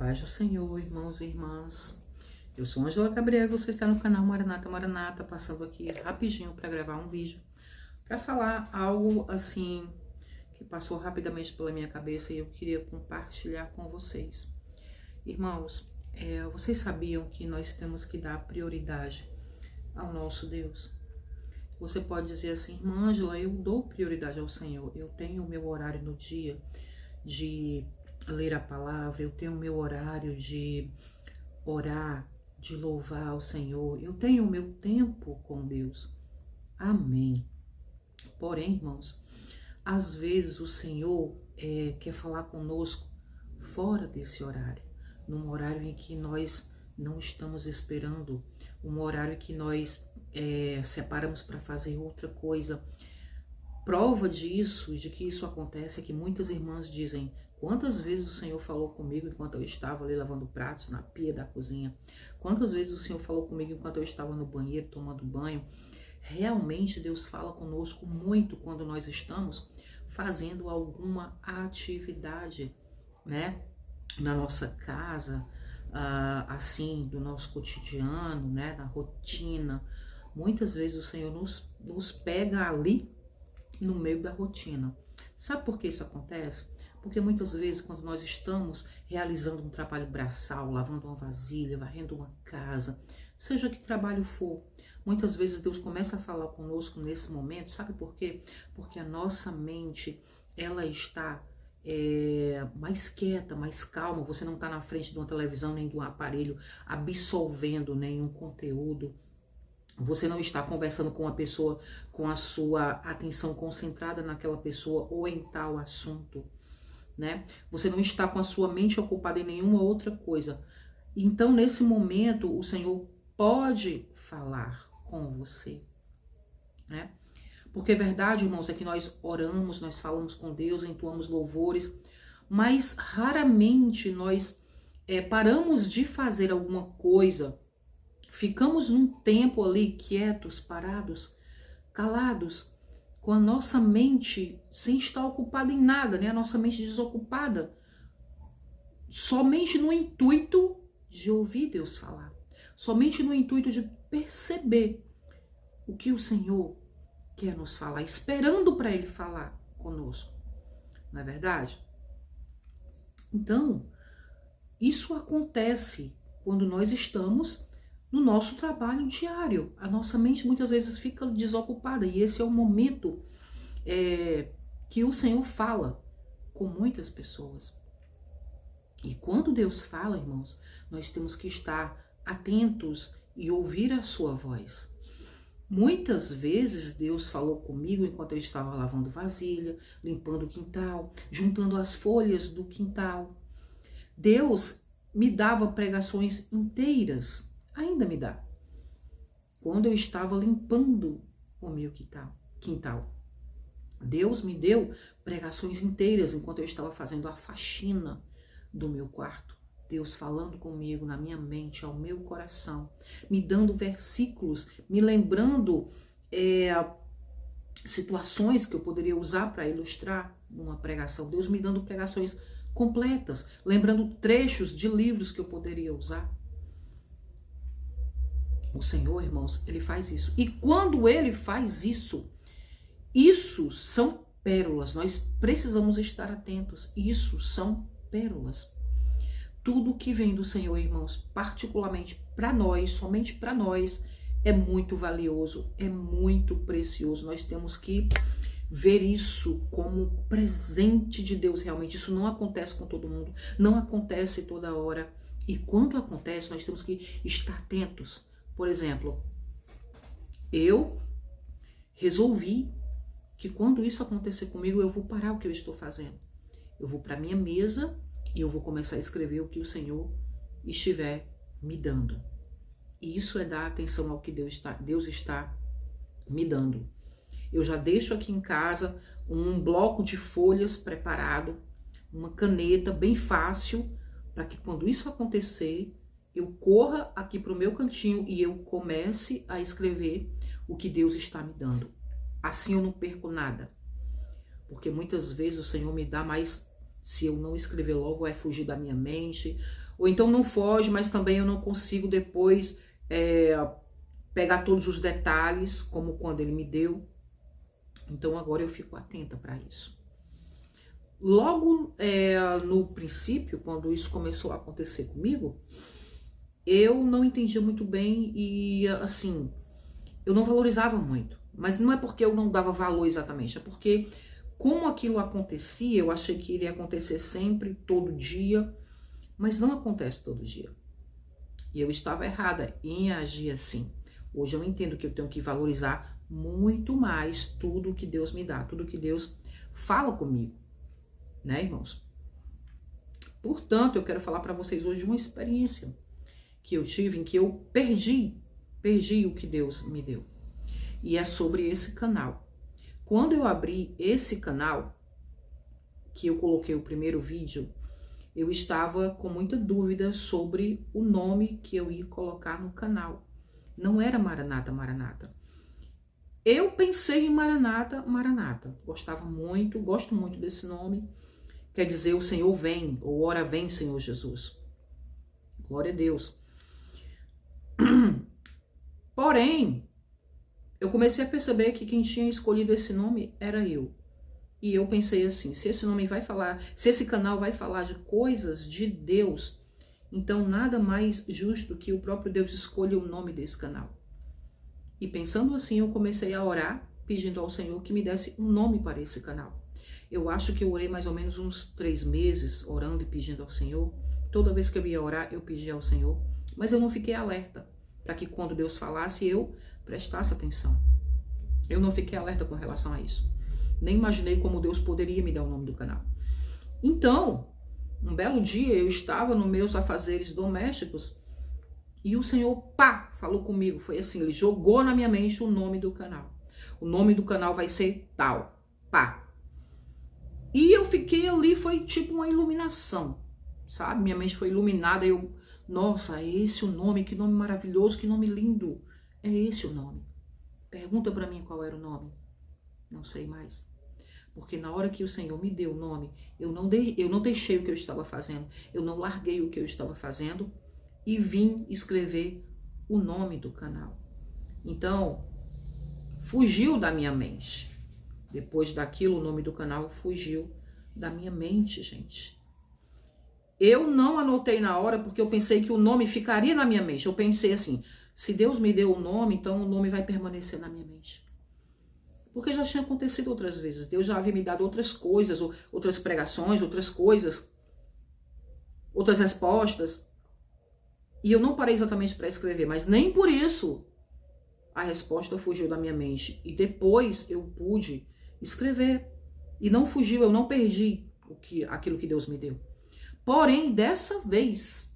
paz do Senhor, irmãos e irmãs. Eu sou Ângela Gabriel e você está no canal Maranata Maranata, passando aqui rapidinho para gravar um vídeo, para falar algo assim que passou rapidamente pela minha cabeça e eu queria compartilhar com vocês. Irmãos, vocês sabiam que nós temos que dar prioridade ao nosso Deus? Você pode dizer assim, irmã Ângela, eu dou prioridade ao Senhor, eu tenho o meu horário no dia de ler a palavra, eu tenho o meu horário de orar, de louvar ao Senhor, eu tenho o meu tempo com Deus. Amém. Porém, irmãos, às vezes o Senhor quer falar conosco fora desse horário, num horário em que nós não estamos esperando, um horário que nós separamos para fazer outra coisa. Prova disso, de que isso acontece, é que muitas irmãs dizem: quantas vezes o Senhor falou comigo enquanto eu estava ali lavando pratos na pia da cozinha? Quantas vezes o Senhor falou comigo enquanto eu estava no banheiro tomando banho? Realmente Deus fala conosco muito quando nós estamos fazendo alguma atividade, né? Na nossa casa, assim, do nosso cotidiano, né? Na rotina. Muitas vezes o Senhor nos pega ali no meio da rotina. Sabe por que isso acontece? Porque muitas vezes quando nós estamos realizando um trabalho braçal, lavando uma vasilha, varrendo uma casa, seja que trabalho for, muitas vezes Deus começa a falar conosco nesse momento. Sabe por quê? Porque a nossa mente, ela está mais quieta, mais calma. Você não está na frente de uma televisão nem de um aparelho absorvendo nenhum conteúdo. Você não está conversando com uma pessoa com a sua atenção concentrada naquela pessoa ou em tal assunto, né? Você não está com a sua mente ocupada em nenhuma outra coisa. Então, nesse momento, o Senhor pode falar com você, né? Porque a verdade, irmãos, é que nós oramos, nós falamos com Deus, entoamos louvores, mas raramente nós paramos de fazer alguma coisa. Ficamos num tempo ali quietos, parados, calados, com a nossa mente sem estar ocupada em nada, né? A nossa mente desocupada, somente no intuito de ouvir Deus falar, somente no intuito de perceber o que o Senhor quer nos falar, esperando para Ele falar conosco, não é verdade? Então, isso acontece quando nós estamos no nosso trabalho diário. A nossa mente muitas vezes fica desocupada e esse é o momento que o Senhor fala com muitas pessoas. E quando Deus fala, irmãos, nós temos que estar atentos e ouvir a sua voz. Muitas vezes Deus falou comigo enquanto eu estava lavando vasilha, limpando o quintal, juntando as folhas do quintal. Deus me dava pregações inteiras. Ainda me dá. Quando eu estava limpando o meu quintal. Deus me deu pregações inteiras enquanto eu estava fazendo a faxina do meu quarto. Deus falando comigo na minha mente, ao meu coração, me dando versículos, me lembrando situações que eu poderia usar para ilustrar uma pregação. Deus me dando pregações completas, lembrando trechos de livros que eu poderia usar. O Senhor, irmãos, Ele faz isso. E quando Ele faz isso são pérolas. Nós precisamos estar atentos. Isso são pérolas. Tudo que vem do Senhor, irmãos, particularmente para nós, somente para nós, é muito valioso, é muito precioso. Nós temos que ver isso como um presente de Deus realmente. Isso não acontece com todo mundo, não acontece toda hora. E quando acontece, nós temos que estar atentos. Por exemplo, eu resolvi que quando isso acontecer comigo, eu vou parar o que eu estou fazendo. Eu vou para minha mesa e eu vou começar a escrever o que o Senhor estiver me dando. E isso é dar atenção ao que Deus está me dando. Eu já deixo aqui em casa um bloco de folhas preparado, uma caneta bem fácil, para que quando isso acontecer, eu corra aqui para o meu cantinho e eu comece a escrever o que Deus está me dando. Assim eu não perco nada. Porque muitas vezes o Senhor me dá, mas se eu não escrever logo vai fugir da minha mente, Ou então não foge, mas também eu não consigo depois pegar todos os detalhes, como quando ele me deu. Então agora eu fico atenta para isso. Logo no princípio, quando isso começou a acontecer comigo, eu não entendia muito bem e assim, eu não valorizava muito. Mas não é porque eu não dava valor exatamente, é porque como aquilo acontecia, eu achei que iria acontecer sempre, todo dia, mas não acontece todo dia. E eu estava errada em agir assim. Hoje eu entendo que eu tenho que valorizar muito mais tudo que Deus me dá, tudo que Deus fala comigo, né, irmãos? Portanto, eu quero falar para vocês hoje uma experiência que eu tive em que eu perdi o que Deus me deu. E é sobre esse canal. Quando eu abri esse canal, que eu coloquei o primeiro vídeo, eu estava com muita dúvida sobre o nome que eu ia colocar no canal. Não era Maranata, Maranata. Eu pensei em Maranata, Maranata. Gosto muito desse nome. Quer dizer, o Senhor vem, ou ora vem, Senhor Jesus. Glória a Deus. Porém, eu comecei a perceber que quem tinha escolhido esse nome era eu. E eu pensei assim, se esse nome vai falar, se esse canal vai falar de coisas de Deus, então nada mais justo que o próprio Deus escolha o nome desse canal. E pensando assim, eu comecei a orar, pedindo ao Senhor que me desse um nome para esse canal. Eu acho que eu orei mais ou menos uns 3 meses, orando e pedindo ao Senhor. Toda vez que eu ia orar, eu pedia ao Senhor. Mas eu não fiquei alerta, para que quando Deus falasse, eu prestasse atenção. Eu não fiquei alerta com relação a isso. Nem imaginei como Deus poderia me dar o nome do canal. Então, um belo dia, eu estava nos meus afazeres domésticos e o Senhor, pá, falou comigo. Foi assim, ele jogou na minha mente o nome do canal. O nome do canal vai ser tal, pá. E eu fiquei ali, foi tipo uma iluminação, sabe? Minha mente foi iluminada, nossa, é esse o nome, que nome maravilhoso, que nome lindo. É esse o nome. Pergunta para mim qual era o nome. Não sei mais. Porque na hora que o Senhor me deu o nome, eu não deixei o que eu estava fazendo. Eu não larguei o que eu estava fazendo e vim escrever o nome do canal. Então, fugiu da minha mente. Depois daquilo, o nome do canal fugiu da minha mente, gente. Eu não anotei na hora porque eu pensei que o nome ficaria na minha mente. Eu pensei assim, se Deus me deu o nome, então o nome vai permanecer na minha mente. Porque já tinha acontecido outras vezes. Deus já havia me dado outras coisas, outras pregações, outras coisas, outras respostas. E eu não parei exatamente para escrever, mas nem por isso a resposta fugiu da minha mente. E depois eu pude escrever. E não fugiu, eu não perdi aquilo que Deus me deu. Porém, dessa vez,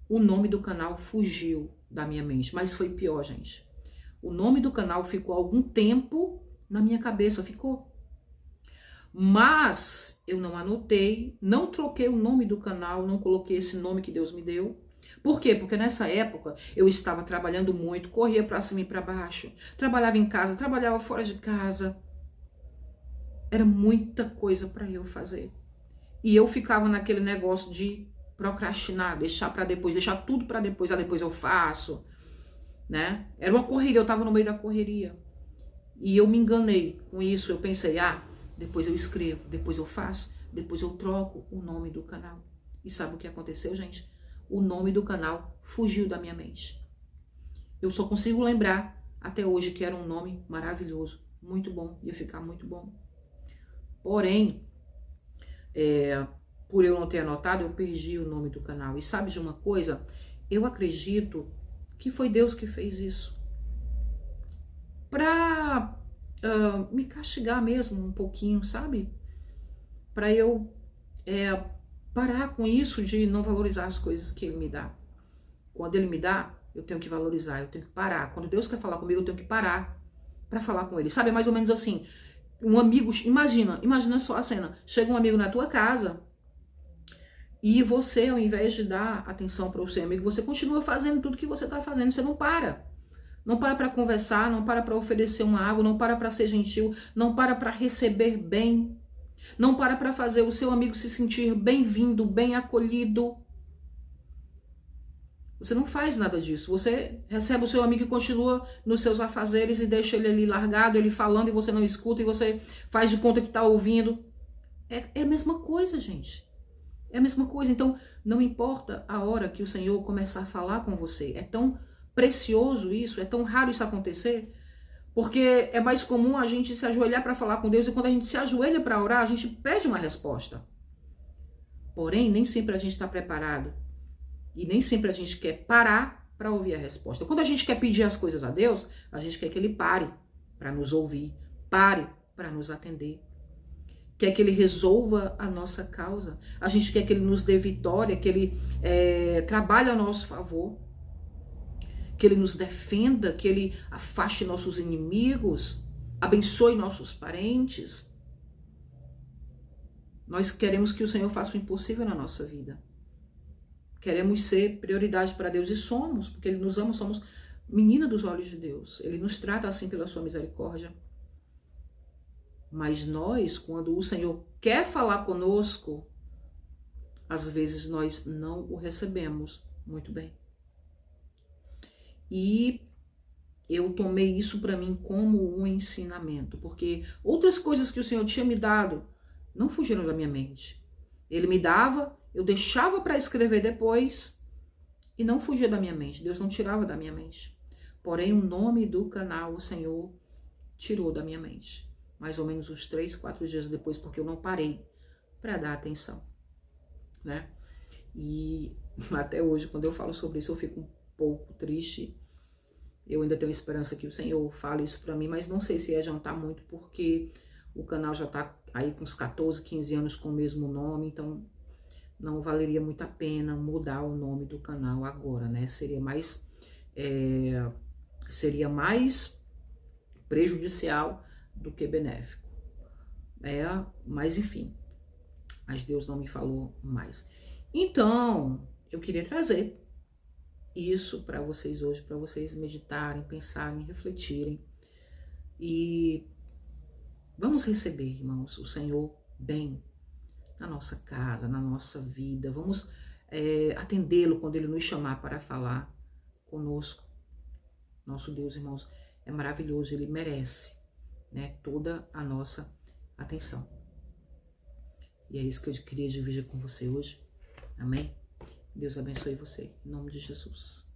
o nome do canal fugiu da minha mente. Mas foi pior, gente. O nome do canal ficou algum tempo na minha cabeça, ficou. Mas eu não anotei, não troquei o nome do canal, não coloquei esse nome que Deus me deu. Por quê? Porque nessa época eu estava trabalhando muito, corria para cima e para baixo, trabalhava em casa, trabalhava fora de casa. Era muita coisa para eu fazer. E eu ficava naquele negócio de procrastinar, deixar para depois, deixar tudo para depois, depois eu faço, né? Era uma correria, eu estava no meio da correria. E eu me enganei com isso, eu pensei, depois eu escrevo, depois eu faço, depois eu troco o nome do canal. E sabe o que aconteceu, gente? O nome do canal fugiu da minha mente. Eu só consigo lembrar até hoje que era um nome maravilhoso, muito bom, ia ficar muito bom. Porém, por eu não ter anotado, eu perdi o nome do canal. E sabe de uma coisa? Eu acredito que foi Deus que fez isso. Pra me castigar mesmo um pouquinho, sabe? Pra eu parar com isso de não valorizar as coisas que Ele me dá. Quando Ele me dá, eu tenho que valorizar, eu tenho que parar. Quando Deus quer falar comigo, eu tenho que parar pra falar com Ele. Sabe, é mais ou menos assim, um amigo, imagina só a cena, chega um amigo na tua casa e você, ao invés de dar atenção para o seu amigo, você continua fazendo tudo que você está fazendo, você não para. Não para conversar, não para oferecer uma água, não para ser gentil, não para receber bem, não para fazer o seu amigo se sentir bem-vindo, bem acolhido. Você não faz nada disso. Você recebe o seu amigo e continua nos seus afazeres e deixa ele ali largado, ele falando e você não escuta e você faz de conta que está ouvindo. É a mesma coisa, gente. É a mesma coisa. Então, não importa a hora que o Senhor começar a falar com você. É tão precioso isso, é tão raro isso acontecer, porque é mais comum a gente se ajoelhar para falar com Deus e quando a gente se ajoelha para orar, a gente pede uma resposta. Porém, nem sempre a gente está preparado. E nem sempre a gente quer parar para ouvir a resposta. Quando a gente quer pedir as coisas a Deus, a gente quer que Ele pare para nos ouvir, pare para nos atender. Quer que Ele resolva a nossa causa. A gente quer que Ele nos dê vitória, que Ele trabalhe a nosso favor, que Ele nos defenda, que Ele afaste nossos inimigos, abençoe nossos parentes. Nós queremos que o Senhor faça o impossível na nossa vida. Queremos ser prioridade para Deus e somos, porque Ele nos ama, somos menina dos olhos de Deus. Ele nos trata assim pela sua misericórdia. Mas nós, quando o Senhor quer falar conosco, às vezes nós não o recebemos muito bem. E eu tomei isso para mim como um ensinamento, porque outras coisas que o Senhor tinha me dado não fugiram da minha mente. Ele me dava, eu deixava para escrever depois e não fugia da minha mente. Deus não tirava da minha mente. Porém, o nome do canal o Senhor tirou da minha mente. Mais ou menos uns 3, 4 dias depois, porque eu não parei para dar atenção, né? E até hoje, quando eu falo sobre isso, eu fico um pouco triste. Eu ainda tenho esperança que o Senhor fale isso para mim, mas não sei se ia adiantar muito, porque o canal já tá aí com uns 14, 15 anos com o mesmo nome, então não valeria muito a pena mudar o nome do canal agora, né? Seria mais prejudicial do que benéfico. Mas enfim, mas Deus não me falou mais. Então, eu queria trazer isso para vocês hoje, para vocês meditarem, pensarem, refletirem. E vamos receber, irmãos, o Senhor bem na nossa casa, na nossa vida. Vamos atendê-lo quando Ele nos chamar para falar conosco. Nosso Deus, irmãos, é maravilhoso, Ele merece, né, toda a nossa atenção. E é isso que eu queria dividir com você hoje. Amém? Deus abençoe você, em nome de Jesus.